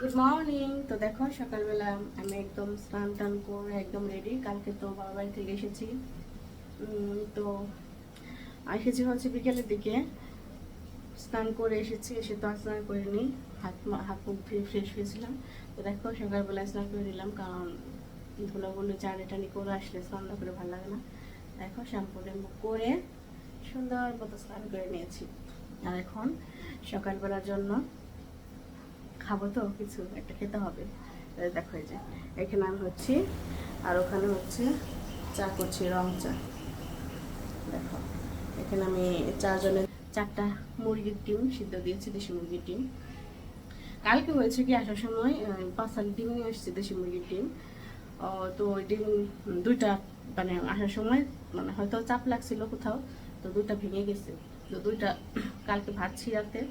Good morning. তো দেখো সকালবেলা আমি একদম স্নান টান করে একদম রেডি। কালকে তো বাবা বাড়ি থেকে এসেছি। তো এসেছি হচ্ছে বিকেলের দিকে। স্নান করে এসেছি, এসে তো আর স্নান করিনি, হাত মুখ ধুয়ে ফ্রেশ হয়েছিলাম। তো দেখো সকালবেলা স্নান করে নিলাম, কারণ ধুলাগুলো চানি টানি করে আসলে স্নান না করে ভালো লাগে না। দেখো শ্যাম্পু ট্যাম্পু করে সুন্দর মতো স্নান করে নিয়েছি। আর এখন সকালবেলার জন্য খাবো, তো কিছু একটা খেতে হবে। দেখো এই যে এখানে আমি হচ্ছি, আর ওখানে হচ্ছে চা করছি, রং চা। দেখো এখানে আমি চারজনের 4টা মুরগির ডিম সিদ্ধ দিয়েছি, দেশি মুরগির ডিম। কালকে হয়েছে কি, আসার সময় 5টা ডিম নিয়ে এসেছি, দেশি মুরগির ডিম। তো ওই ডিম দুইটা, মানে আসার সময় মানে হয়তো চাপ লাগছিল কোথাও, তো দুইটা ভেঙে গেছে। তো দুইটা কালকে ভাজছি রাতে,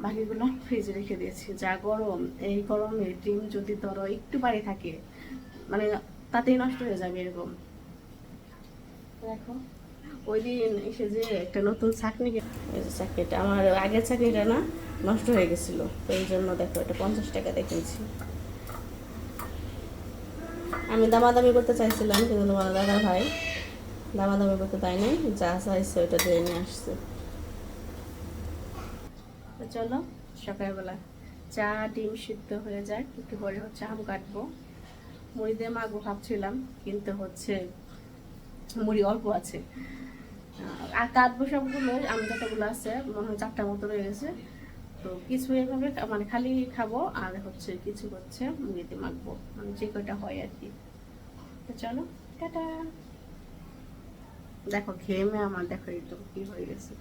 বাকিগুলো ফ্রিজে রেখে দিয়েছি। যা গরম, এই গরমে ডিম যদি ধরো একটু বাড়ি থাকে, মানে তাতেই নষ্ট হয়ে যাবে এরকম। দেখো ওই দিন এসে যে একটা নতুন ছাঁকনি, এই যে চাকরিটা আমার আগের চাকরিটা না নষ্ট হয়ে গেছিলো, তো এই জন্য দেখো এটা 50 টাকা দেখেছি। আমি দামাদামি করতে চাইছিলাম, কিন্তু তোমার দাদা ভাই দামাদামি করতে পাই নাই, যা চাইছে ওইটা দিয়ে নিয়ে আসছে। তো চলো সকালবেলা চা ডিম সিদ্ধ হয়ে যায়, একটু পরে হচ্ছে আম কাটবো, মুড়ি দিয়ে মাখবো ভাবছিলাম, কিন্তু হচ্ছে মুড়ি অল্প আছে। আর কাটবো সবগুলো, আম যতগুলো আছে মনে হয় 4টা মতো রয়ে গেছে। তো কিছু এভাবে মানে খালি খাবো, আর হচ্ছে কিছু হচ্ছে মুড়িতে মাখবো, মানে যে কয়টা হয় আর কি। তো চলো টাটা। দেখো ঘেমে আমার দেখো একদম কি হয়ে গেছে।